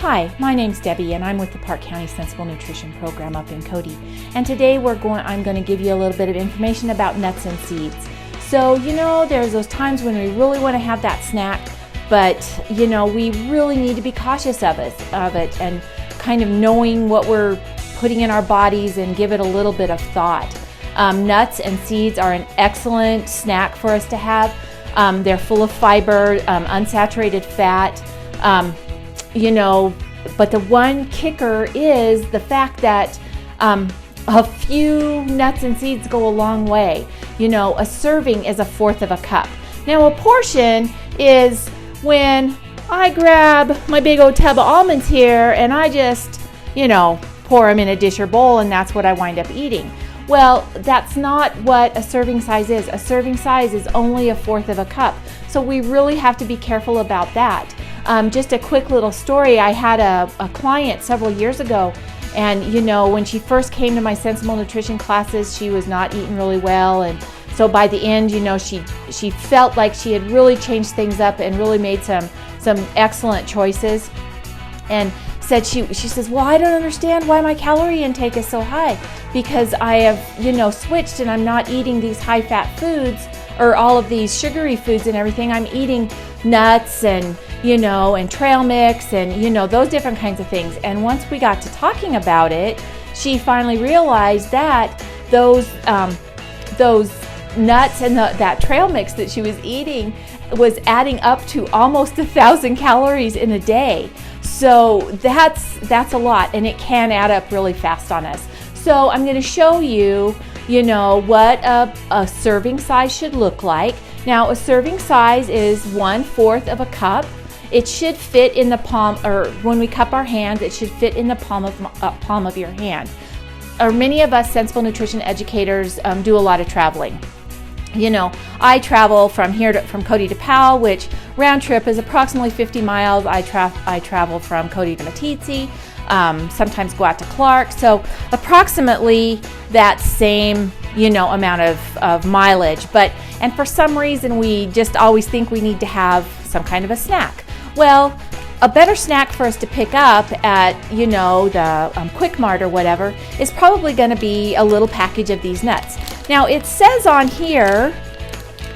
Hi, my name's Debbie and I'm with the Park County Sensible Nutrition Program up in Cody. And today I'm going to give you a little bit of information about nuts and seeds. So, there's those times when we really want to have that snack, but, we really need to be cautious of it and kind of knowing what we're putting in our bodies and give it a little bit of thought. Nuts and seeds are an excellent snack for us to have. They're full of fiber, unsaturated fat, but the one kicker is the fact that a few nuts and seeds go a long way. A serving is 1/4 of a cup. Now a portion is when I grab my big old tub of almonds here and I just, pour them in a dish or bowl, and that's what I wind up eating. Well, that's not what a serving size is. A serving size is only 1/4 of a cup. So we really have to be careful about that. Just a quick little story. I had a client several years ago, and when she first came to my Sensible Nutrition classes, she was not eating really well, and so by the end, she felt like she had really changed things up and really made some excellent choices. And said she says, well, I don't understand why my calorie intake is so high, because I have switched and I'm not eating these high fat foods or all of these sugary foods and everything. I'm eating nuts and and trail mix and those different kinds of things. And once we got to talking about it, she finally realized that those nuts and that trail mix that she was eating was adding up to almost 1,000 calories in a day. So that's a lot, and it can add up really fast on us. So I'm going to show you, what a serving size should look like. Now, a serving size is 1/4 of a cup. It should fit in the palm, or when we cup our hand, it should fit in the palm of your hand. Many of us Sensible Nutrition educators do a lot of traveling. I travel from Cody to Powell, which round trip is approximately 50 miles. I travel from Cody to Meeteetse, sometimes go out to Clark. So approximately that same, amount of mileage. And for some reason, we just always think we need to have some kind of a snack. Well, a better snack for us to pick up at, the Quick Mart or whatever is probably going to be a little package of these nuts. Now it says on here,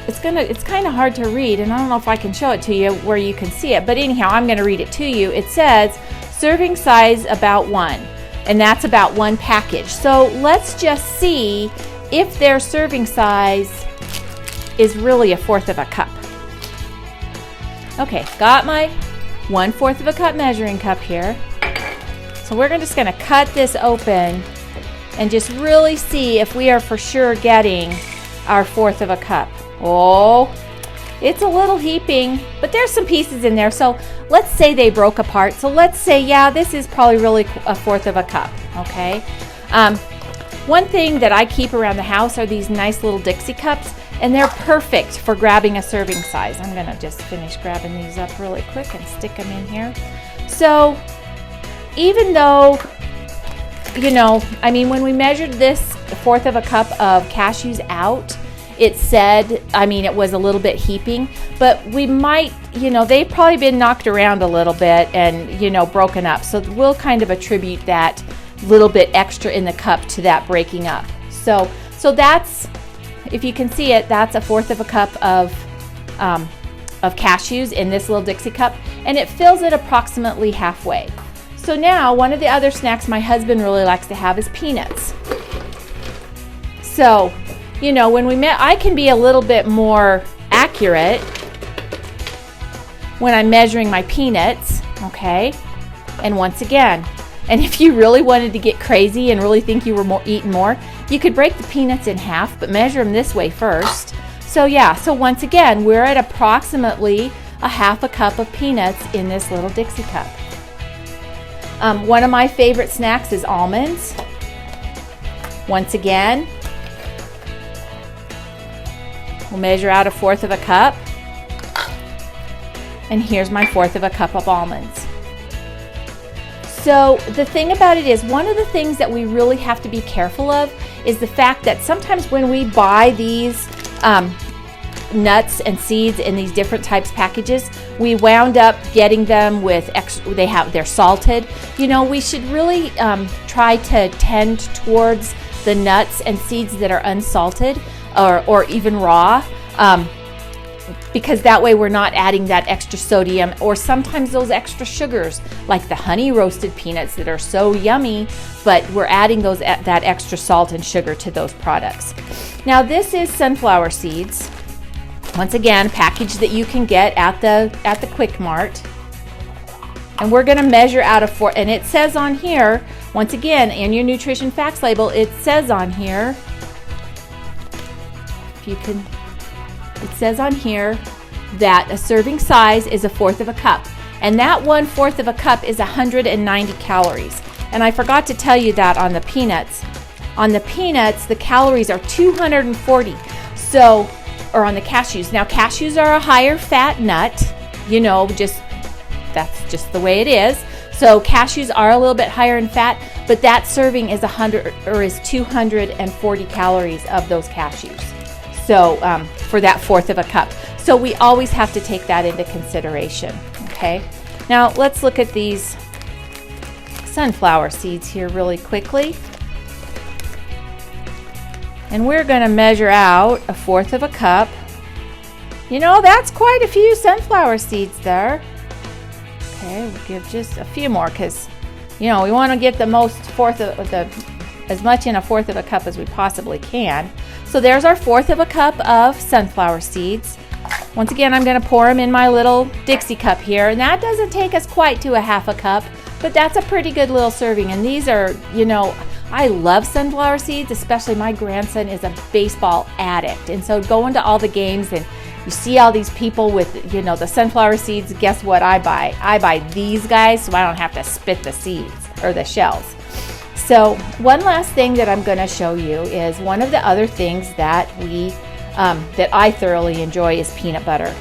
it's kind of hard to read, and I don't know if I can show it to you where you can see it, but anyhow, I'm going to read it to you. It says serving size about 1, and that's about 1 package. So let's just see if their serving size is really 1/4 of a cup. Okay, got my 1/4 of a cup measuring cup here. So we're just going to cut this open and just really see if we are for sure getting our 1/4 of a cup. Oh, it's a little heaping, but there's some pieces in there. So let's say they broke apart. So let's say, yeah, this is probably really 1/4 of a cup, okay? One thing that I keep around the house are these nice little Dixie cups, and they're perfect for grabbing a serving size. I'm gonna just finish grabbing these up really quick and stick them in here. So even though, when we measured this 1/4 of a cup of cashews out, it said, it was a little bit heaping, but we might, they've probably been knocked around a little bit and, broken up. So we'll kind of attribute that little bit extra in the cup to that breaking up. So that's, if you can see it, that's 1/4 of a cup of cashews in this little Dixie cup, and it fills it approximately halfway. So now, one of the other snacks my husband really likes to have is peanuts. So, I can be a little bit more accurate when I'm measuring my peanuts, okay? And once again, and if you really wanted to get crazy and really think you were eating more, you could break the peanuts in half, but measure them this way first. So yeah, so once again, we're at approximately 1/2 a cup of peanuts in this little Dixie cup. One of my favorite snacks is almonds. Once again, we'll measure out 1/4 of a cup. And here's my 1/4 of a cup of almonds. So the thing about it is, one of the things that we really have to be careful of is the fact that sometimes when we buy these nuts and seeds in these different types packages, we wound up getting them with they're salted. You know, we should really try to tend towards the nuts and seeds that are unsalted or even raw, because that way we're not adding that extra sodium or sometimes those extra sugars, like the honey roasted peanuts that are so yummy, but we're adding that extra salt and sugar to those products. Now this is sunflower seeds. Once again, package that you can get at the Quick Mart. And we're going to measure out of 4, and it says on here, once again, in your nutrition facts label, it says on here, it says on here that a serving size is 1/4 of a cup. And that 1/4 of a cup is 190 calories. And I forgot to tell you that on the peanuts. On the peanuts, the calories are 240. So, or on the cashews. Now, cashews are a higher fat nut, you know, that's just the way it is. So cashews are a little bit higher in fat, but that serving is 240 calories of those cashews. So for that 1/4 of a cup. So we always have to take that into consideration, okay? Now let's look at these sunflower seeds here really quickly. And we're going to measure out 1/4 of a cup. You know, that's quite a few sunflower seeds there. Okay, we'll give just a few more because, you know, we want to get the most as much in 1/4 of a cup as we possibly can. So there's our 1/4 of a cup of sunflower seeds. Once again, I'm going to pour them in my little Dixie cup here, and that doesn't take us quite to 1/2 cup, but that's a pretty good little serving. And these are, you know, I love sunflower seeds, especially my grandson is a baseball addict. And so going to all the games and you see all these people with, you know, the sunflower seeds, guess what I buy? I buy these guys so I don't have to spit the seeds or the shells. So one last thing that I'm going to show you is one of the other things that that I thoroughly enjoy is peanut butter.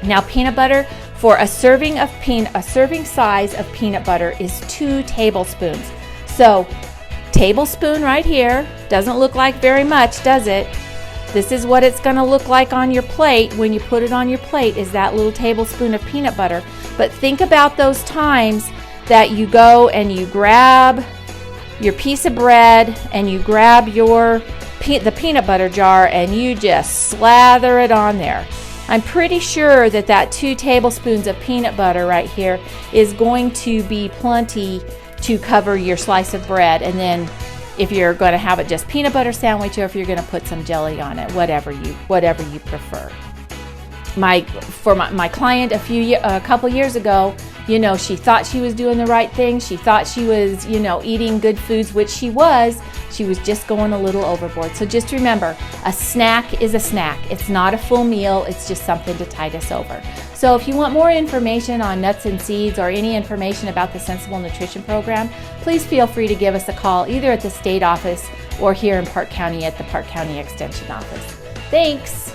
Now peanut butter, for a serving size of peanut butter is 2 tablespoons. So tablespoon right here, doesn't look like very much, does it? This is what it's going to look like on your plate when you put it on your plate, is that little tablespoon of peanut butter. But think about those times that you go and you grab your piece of bread and you grab the peanut butter jar and you just slather it on there. I'm pretty sure that 2 tablespoons of peanut butter right here is going to be plenty to cover your slice of bread. And then if you're going to have it just peanut butter sandwich, or if you're going to put some jelly on it, whatever you prefer. For my client a couple years ago, you know, she thought she was doing the right thing. She thought she was, you know, eating good foods, which she was. She was just going a little overboard. So just remember, a snack is a snack. It's not a full meal. It's just something to tide us over. So if you want more information on nuts and seeds or any information about the Sensible Nutrition Program, please feel free to give us a call either at the state office or here in Park County at the Park County Extension Office. Thanks.